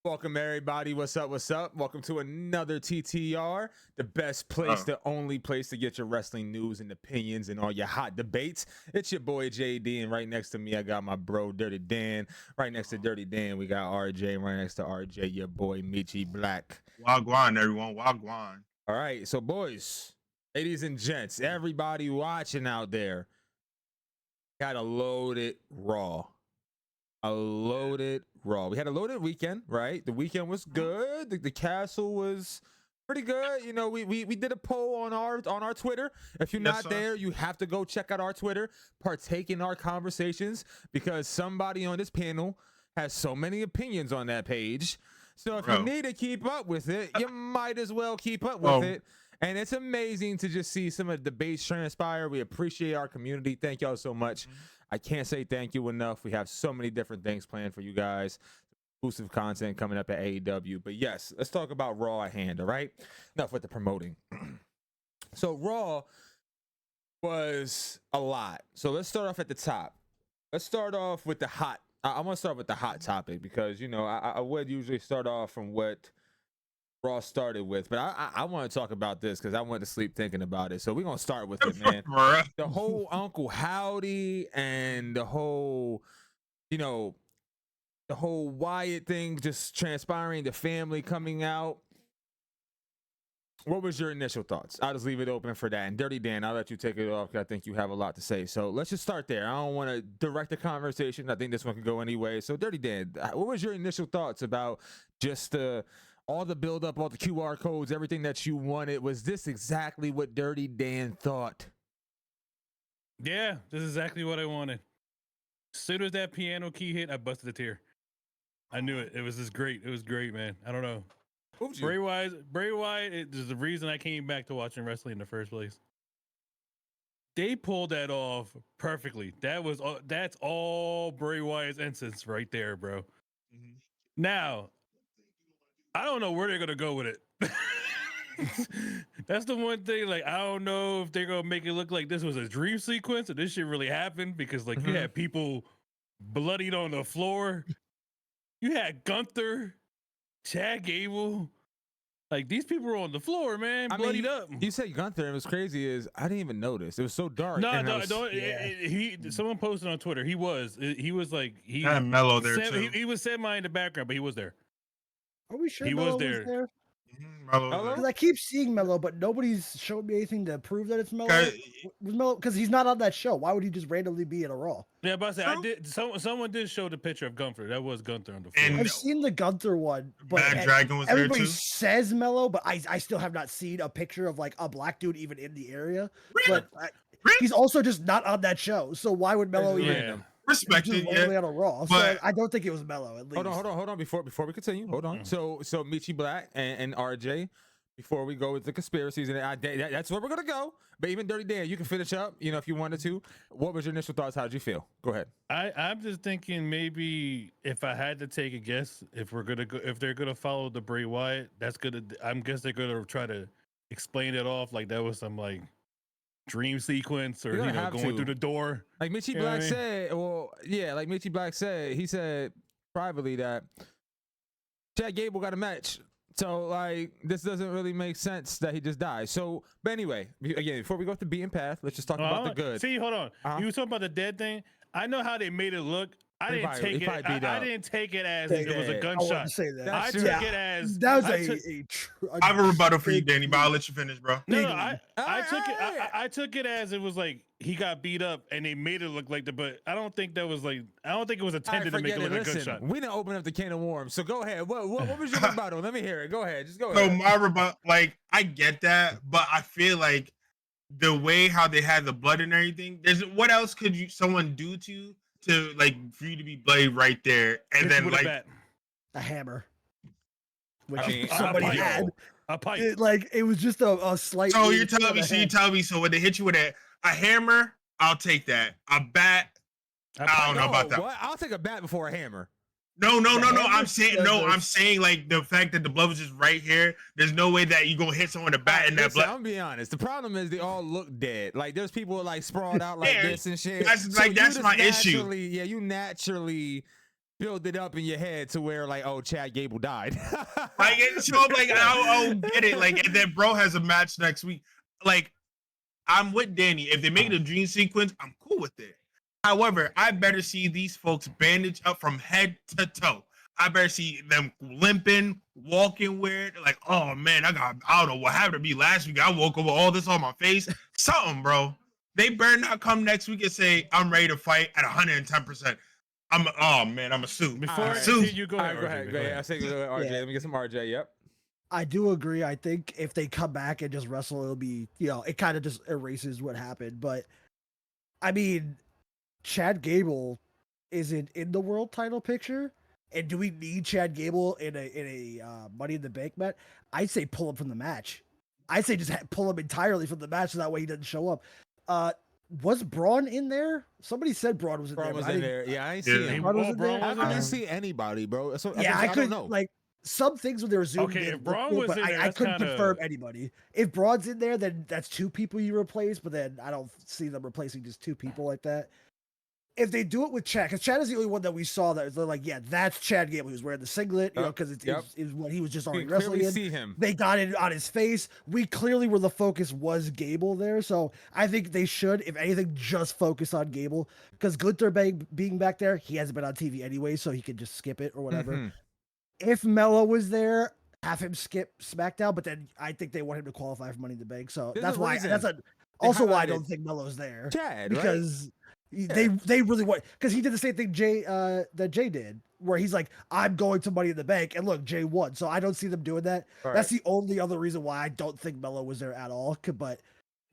Welcome everybody. What's up? What's up? Welcome to another TTR, the best place, the only place to get your wrestling news and opinions and all your hot debates. It's your boy JD, and right next to me I got my bro Dirty Dan. Right next to Dirty Dan we got RJ, and right next to RJ your boy Meech Black. Wagwan, everyone. Wagwan. All right, so boys, ladies and gents, everybody watching out there, got a loaded Raw. A loaded Raw. We had a loaded weekend, right? The weekend was good. The castle was pretty good. You know, we did a poll on our Twitter. If you're not there, you have to go check out our Twitter, partake in our conversations, because somebody on this panel has so many opinions on that page. So if you need to keep up with it, you might as well keep up with it. And it's amazing to just see some of the debates transpire. We appreciate our community. Thank y'all so much. I can't say thank you enough. We have so many different things planned for you guys. Exclusive content coming up at AEW. But yes, let's talk about Raw at hand, all right? Enough with the promoting. So Raw was a lot. So let's start off at the top. Let's start off with the hot. I want to start with the hot topic because, you know, I would usually start off from what Raw started with, but I want to talk about this because I went to sleep thinking about it. So we're going to start with it, man. The whole Uncle Howdy and the whole, you know, the whole Wyatt thing just transpiring, the family coming out. What was your initial thoughts? I'll just leave it open for that. And Dirty Dan, I'll let you take it off because I think you have a lot to say. So let's just start there. I don't want to direct the conversation. I think this one can go anyway. So Dirty Dan, what was your initial thoughts about just all the build up, all the QR codes, everything that you wanted? Was this exactly what Dirty Dan thought? Yeah, this is exactly what I wanted. As soon as that piano key hit, I busted a tear. I knew it. It was just great. It was great, man. I don't know. Bray Wyatt is the reason I came back to watching wrestling in the first place. They pulled that off perfectly. That's all Bray Wyatt's essence right there, bro. Mm-hmm. Now, I don't know where they're gonna go with it. That's the one thing. Like, I don't know if they're gonna make it look like this was a dream sequence or this shit really happened, because like you had people bloodied on the floor. You had Gunther, Chad Gable. Like, these people were on the floor, man, bloodied up. You said Gunther, and what's crazy is I didn't even notice. It was so dark. Someone posted on Twitter. He was like had Mello there too. He was semi in the background, but he was there. Are we sure he Mello was there? Because I keep seeing Mello, but nobody's showed me anything to prove that it's Mello. Because he's not on that show. Why would he just randomly be in a Raw? Yeah, but I did. Someone did show the picture of Gunther. That was Gunther on the floor. I've seen the Gunther one, but Dragon was everybody there too. says Mello, but I still have not seen a picture of like a black dude even in the area. Really? But he's also just not on that show. So why would Mello even? Respected, on a Raw, but so I don't think it was Mello. At least. Hold on. Before we continue, hold on. So Meech Black and RJ, before we go with the conspiracies, and that's where we're gonna go. But even Dirty Dan, you can finish up. You know, if you wanted to. What was your initial thoughts? How did you feel? Go ahead. I'm just thinking maybe if I had to take a guess, if they're gonna follow the Bray Wyatt, I guess they're gonna try to explain it off like that was some like dream sequence or going through the door. Like Meech Black said, like Meech Black said, he said privately that Chad Gable got a match. So like this doesn't really make sense that he just died. So, but anyway, again, before we go off the beaten path, let's just talk about the good. See, hold on. You were talking about the dead thing. I know how they made it look. I didn't take it as it was a gunshot. I took it as that was I have a rebuttal for you, Danny, but I'll let you finish, bro. I took it as it was like he got beat up and they made it look like that, but I don't think it was intended to make it look like a gunshot. We didn't open up the can of worms, so go ahead. What was your rebuttal? Let me hear it. Go ahead. Just go ahead. So my rebuttal, like, I get that, but I feel like the way how they had the blood and everything, what else could someone do to like for you to be bloody right there, and then like a hammer, which somebody had a pipe. It was just a slight. So you're telling me, so when they hit you with a hammer, I'll take that. A bat, I don't know about that. What? I'll take a bat before a hammer. No. I'm saying like the fact that the blood was just right here. There's no way that you gonna hit someone with a bat in that blood. I'm being honest. The problem is they all look dead. Like there's people like sprawled out like this and shit. That's my issue. Yeah, you naturally build it up in your head to where like, oh, Chad Gable died. Like, so I'm like, I'll get it. Like, and then bro has a match next week. Like, I'm with Danny. If they make it a dream sequence, I'm cool with it. However, I better see these folks bandaged up from head to toe. I better see them limping, walking weird. Like, oh man, I don't know what happened to me last week. I woke up with all this on my face. Something, bro. They better not come next week and say, I'm ready to fight at 110%. I'm a suit. Before I suit. you go ahead. Go ahead. I say go ahead, RJ. Let me get some RJ. Yep. I do agree. I think if they come back and just wrestle, it'll be, it kind of just erases what happened. But I mean, Chad Gable isn't in the world title picture. And do we need Chad Gable in a Money in the Bank match? I'd say pull him from the match. I'd say just pull him entirely from the match so that way he doesn't show up. Was Braun in there? Somebody said Braun was in there. Braun was in there. Yeah, I ain't see him. Braun was in there? I didn't see anybody, bro. So, yeah, I don't know. Like some things when they were zoomed okay, in. if Braun cool, was but in there, I couldn't confirm anybody. If Braun's in there, then that's two people you replace. But then I don't see them replacing just two people like that. If they do it with Chad, because Chad is the only one that we saw that they're like, yeah, that's Chad Gable. He was wearing the singlet, because it was what he was just already wrestling in. See him. They got it on his face. We clearly were the focus was Gable there, so I think they should, if anything, just focus on Gable because Gunther being back there, he hasn't been on TV anyway, so he could just skip it or whatever. Mm-hmm. If Mello was there, have him skip SmackDown, but then I think they want him to qualify for Money in the Bank, so that's why. That's also why I don't think Mello's there, Chad, because. Right? They really want, because he did the same thing that Jay did, where he's like, I'm going to Money in the Bank, and look, Jay won, so I don't see them doing that. Right. That's the only other reason why I don't think Mello was there at all. But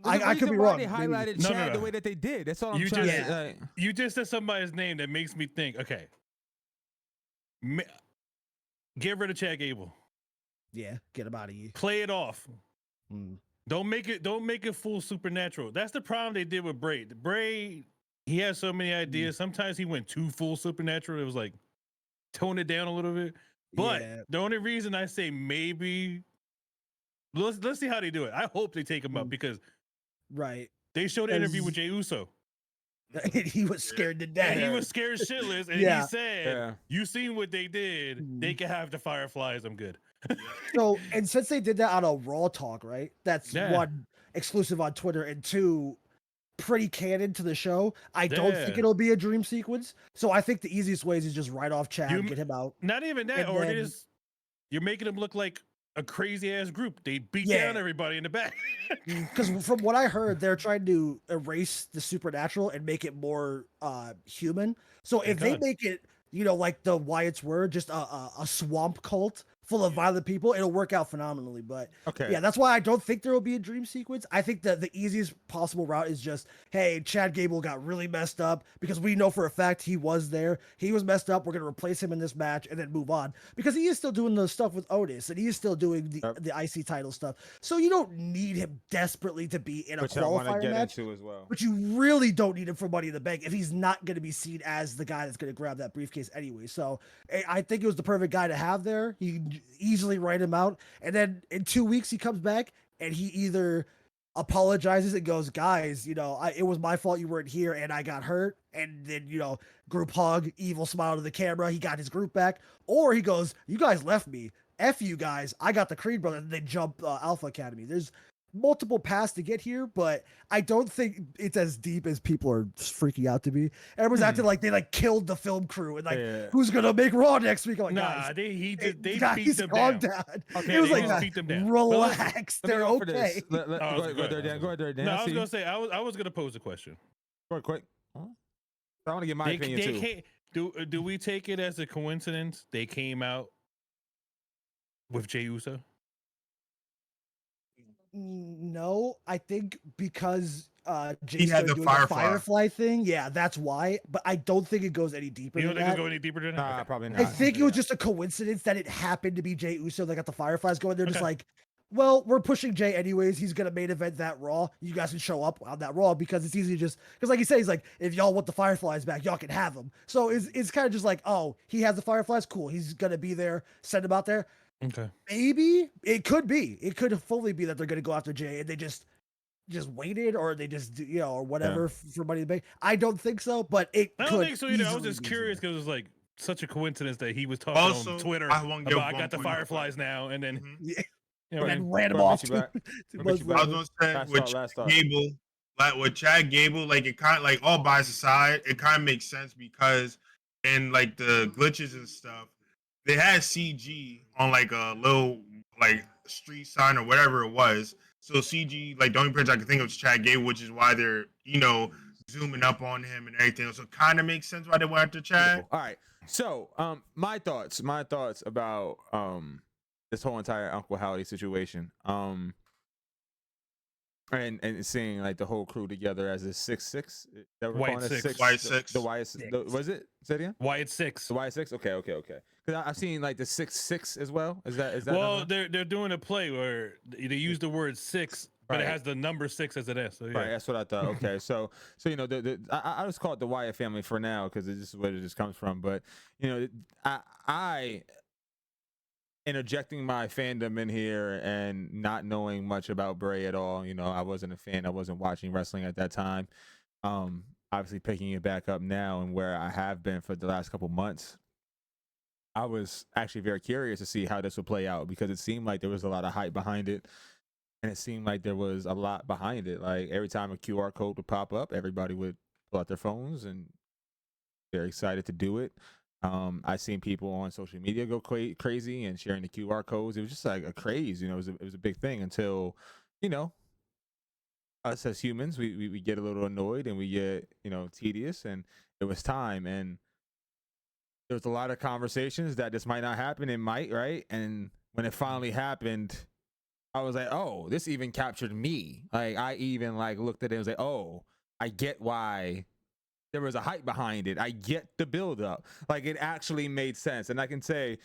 I could be wrong. They highlighted Chad the way that they did. That's all I'm trying to say. You just said somebody's name that makes me think. Okay, get rid of Chad Gable. Yeah, get him out of here. Play it off. Don't make it full supernatural. That's the problem they did with Bray. Bray. He has so many ideas. Sometimes he went too full supernatural. It was like tone it down a little bit. But the only reason I say maybe let's see how they do it. I hope they take him up because they showed an interview with Jey Uso. And he was scared to death. And he was scared shitless. And he said, you seen what they did. They can have the Fireflies. I'm good. So, and since they did that on a Raw talk, right? That's one, exclusive on Twitter, and two, pretty canon to the show. I don't think it'll be a dream sequence. So I think the easiest way is just write off Chad and get him out. Not even that, or it is you're making him look like a crazy ass group. They beat down everybody in the back. Because from what I heard, they're trying to erase the supernatural and make it more human. So if they make it, like the Wyatt's were, just a swamp cult full of violent people, it'll work out phenomenally. But that's why I don't think there will be a dream sequence. I think that the easiest possible route is just, hey, Chad Gable got really messed up because we know for a fact he was there. He was messed up. We're going to replace him in this match and then move on, because he is still doing the stuff with Otis and he is still doing the IC title stuff. So you don't need him desperately to be in a qualifier match, as well. But you really don't need him for Money in the Bank if he's not going to be seen as the guy that's going to grab that briefcase anyway. So I think it was the perfect guy to have there. He easily write him out, and then in 2 weeks he comes back and he either apologizes and goes, guys, it was my fault you weren't here and I got hurt, and then group hug, evil smile to the camera, he got his group back, or he goes, you guys left me, F you guys, I got the Creed brothers, and they jump Alpha Academy. There's multiple paths to get here, but I don't think it's as deep as people are freaking out to be. Everyone's acting like they killed the film crew and who's gonna make Raw next week? I'm like, guys, they beat them down. Okay, it was like, relax, they're okay. Go there, Dan. No, I was gonna say I was gonna pose a question. Quick. I want to get my opinion too. Do we take it as a coincidence they came out with Jey Uso? No, I think because he had the Firefly thing. Yeah, that's why. But I don't think it goes any deeper. You don't think think it'll go any deeper than that? Nah, probably not. I think it was just a coincidence that it happened to be Jey Uso that got the Fireflies going. They're just like, well, we're pushing Jay anyways. He's gonna main event that Raw. You guys can show up on that Raw because it's easy to just because, like you say, he's like, if y'all want the Fireflies back, y'all can have them. So it's kind of just like, oh, he has the Fireflies, cool. He's gonna be there. Send him out there. Okay. Maybe it could be. It could fully be that they're gonna go after Jay and they just waited, or they just or whatever for Money in the Bank. I don't think so, but it. I don't think so either. I was just curious because it's like such a coincidence that he was talking Also, on Twitter I won't give about I got the 1.5. Fireflies now, and then Mhm. Yeah. you know what I And mean? ran him Bro, off. get you back. to Bro, get Muslim you back. I was women. gonna say Last with thought, last thought. Gable, like with Chad Gable, like it kind of like all bias aside, it kind of makes sense because in like the glitches and stuff, they had CG on like a little like street sign or whatever it was. So CG, like the only person I can think of is Chad Gable, which is why they're zooming up on him and everything. So it kind of makes sense why they went after Chad. Beautiful. All right. So, my thoughts about this whole entire Uncle Howdy situation. And seeing like the whole crew together as a 6-6 that we're Wyatt calling it Six. 6. Wyatt The Six. Wyatt, was it? Say it again. Wyatt Sick6. The Wyatt 6. Okay. Because I've seen like the 6-6 as well. Is that? Well, they're doing a play where they use the word 6, but Right. it has the number 6 as an S. So, yeah. Right, that's what I thought. Okay, so I just call it the Wyatt family for now because this is where it just comes from. But I interjecting my fandom in here and not knowing much about Bray at all. I wasn't a fan. I wasn't watching wrestling at that time. Obviously picking it back up now and where I have been for the last couple months. I was actually very curious to see how this would play out because it seemed like there was a lot of hype behind it. And it seemed like there was a lot behind it. Like every time a QR code would pop up, everybody would pull out their phones and they're excited to do it. I seen people on social media go crazy and sharing the QR codes. It was just like a craze, it was a big thing until, us as humans, we get a little annoyed and we get, tedious, and it was time. And there was a lot of conversations that this might not happen. It might, right? And when it finally happened, I was like, oh, this even captured me. Like I even looked at it and was like, oh, I get why there was a hype behind it. I get the build up. Like it actually made sense. And I can say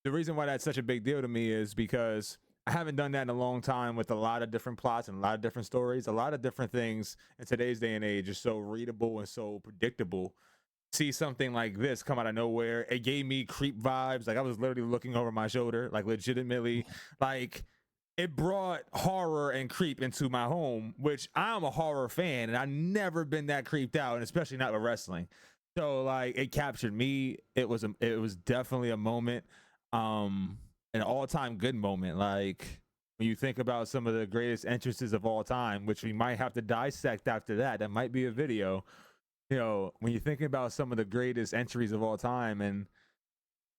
the reason why that's such a big deal to me is because I haven't done that in a long time with a lot of different plots and a lot of different stories. A lot of different things in today's day and age are so readable and so predictable. See something like this come out of nowhere. It gave me creep vibes. Like I was literally looking over my shoulder, like legitimately, like it brought horror and creep into my home, which I'm a horror fan and I've never been that creeped out, and especially not with wrestling. So like it captured me. It was definitely a moment, an all-time good moment. Like when you think about some of the greatest entrances of all time, which we might have to dissect after that. That might be a video. When you're thinking about some of the greatest entries of all time and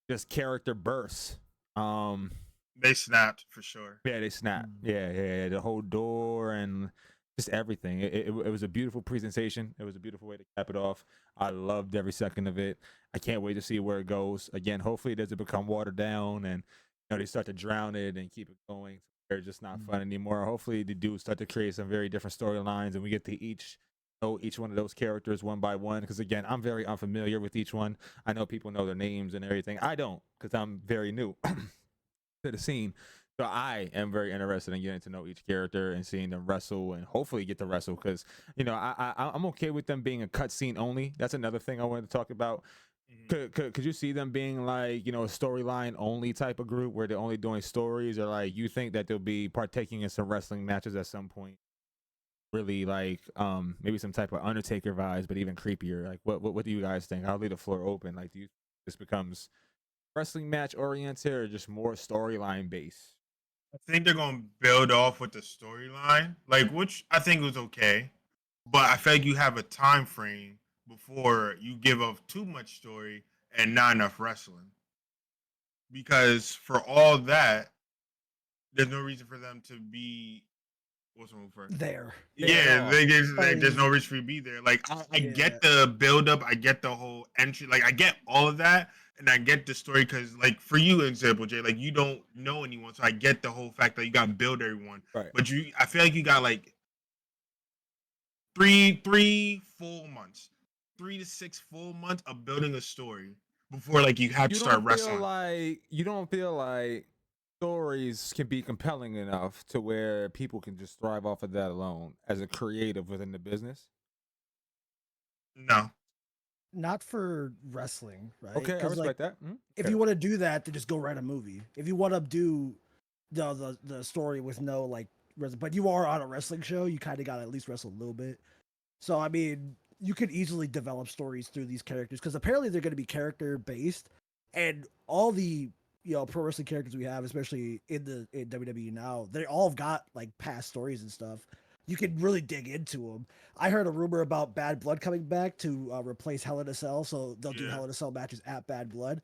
just character bursts, They snapped for sure. yeah, they snapped. Yeah. The whole door and just everything. It was a beautiful presentation. It was a beautiful way to cap it off. I loved every second of it. I can't wait to see where it goes. Again, hopefully it doesn't become watered down and they start to drown it and keep it going. They're just not fun anymore. Hopefully the dudes start to create some very different storylines and we get to know each one of those characters one by one. Because again, I'm very unfamiliar with each one. I know people know their names and everything. I don't, because I'm very new to the scene. So I am very interested in getting to know each character and seeing them wrestle and hopefully get to wrestle because, I'm okay with them being a cutscene only. That's another thing I wanted to talk about. Could you see them being like, a storyline only type of group where they're only doing stories, or like you think that they'll be partaking in some wrestling matches at some point? Really like maybe some type of Undertaker vibes, but even creepier. Like what do you guys think? I'll leave the floor open. Like do you think this becomes wrestling match oriented or just more storyline based? I think they're gonna build off with the storyline, which I think was okay, but I feel like you have a time frame before you give up too much story and not enough wrestling. Because for all that, there's no reason for them to be what's the move for There. yeah, there's no reason for you to be there. Like I get the build up, I get the whole entry, like I get all of that, and I get the story because, like, for you, example, Jay, like you don't know anyone, so I get the whole fact that you got to build everyone. Right. But I feel like you got like three full months, 3 to 6 full months of building a story before like you have to start wrestling. You don't feel like stories can be compelling enough to where people can just thrive off of that alone as a creative within the business? No. Not for wrestling, right? Okay, I respect that. If you want to do that, then just go write a movie. If you want to do the story with no but you are on a wrestling show, you kind of got to at least wrestle a little bit. So I mean, you could easily develop stories through these characters because apparently they're going to be character based, and all the pro wrestling characters we have, especially in WWE now, they all have got like past stories and stuff. You can really dig into them. I heard a rumor about Bad Blood coming back to replace Hell in a Cell, so they'll do Hell in a Cell matches at Bad Blood.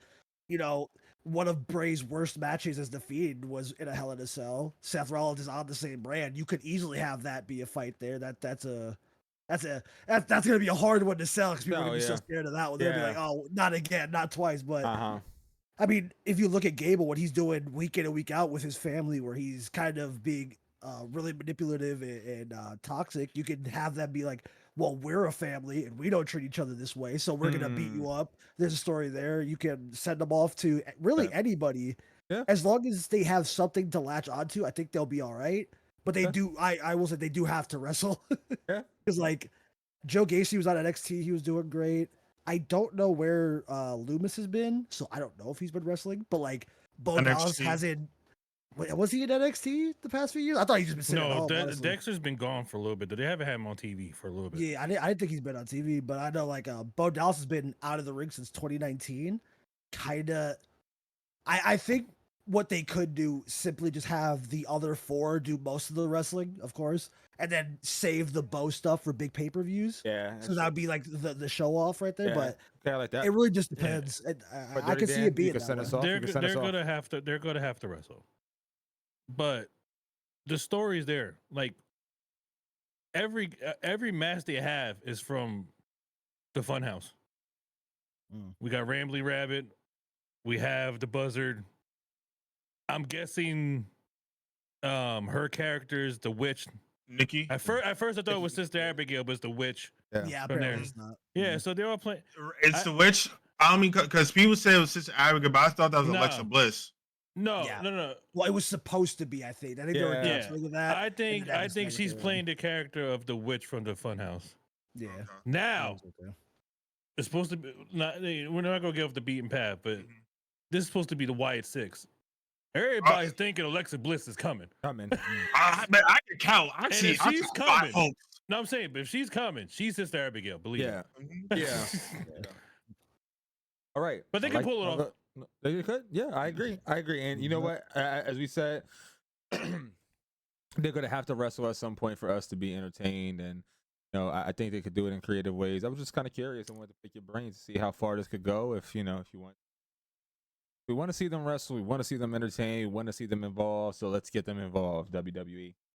One of Bray's worst matches as The Fiend was in a Hell in a Cell. Seth Rollins is on the same brand. You could easily have that be a fight there. That's gonna be a hard one to sell because people are gonna be so scared of that one. They're gonna be like, oh, not again, not twice. But I mean, if you look at Gable, what he's doing week in and week out with his family, where he's kind of being really manipulative and toxic, you can have them be like, well, we're a family and we don't treat each other this way, so we're gonna beat you up. There's a story there. You can send them off to really anybody, as long as they have something to latch onto. I think they'll be all right. But they do. I will say they do have to wrestle. Because like Joe Gacy was on NXT, he was doing great. I don't know where Loomis has been, so I don't know if he's been wrestling. But like Bo Dallas hasn't. Was he in NXT the past few years? I thought he's just been sitting at home. Dexter's been gone for a little bit. They haven't had him on TV for a little bit. Yeah, I didn't think he's been on TV, but I know like Bo Dallas has been out of the ring since 2019. Kinda, I think what they could do simply just have the other four do most of the wrestling, of course, and then save the Bo stuff for big pay-per-views. Yeah, so that would be like the show off right there. Yeah. But I like that. It really just depends. I can see it being that way. They're gonna have to wrestle. But the story's there. Like every match they have is from the Funhouse. We got Rambly Rabbit. We have the Buzzard. I'm guessing her character's the witch. Nikki. At first I thought it was Sister Abigail, but it's the witch. Yeah, apparently it's not. Yeah, so they're all playing. It's the witch. I don't mean because people say it was Sister Abigail, but I thought that was Alexa Bliss. No. Well, it was supposed to be. I think they were canceling that. I think she's playing the character of the witch from the Funhouse. Yeah. Now it's supposed to be. We're not gonna get off the beaten path, but this is supposed to be the Wyatt Six. Everybody's thinking Alexa Bliss is coming. Man, I can count. She's coming. No, I'm saying, but if she's coming, she's Sister Abigail. Believe me. Yeah. All right, but they can pull it off. They could. Yeah, I agree. And you know what? As we said, they're gonna have to wrestle at some point for us to be entertained, and I think they could do it in creative ways. I was just kind of curious. I wanted to pick your brains to see how far this could go. If you want. We want to see them wrestle. We want to see them entertain. We want to see them involved. So let's get them involved, WWE.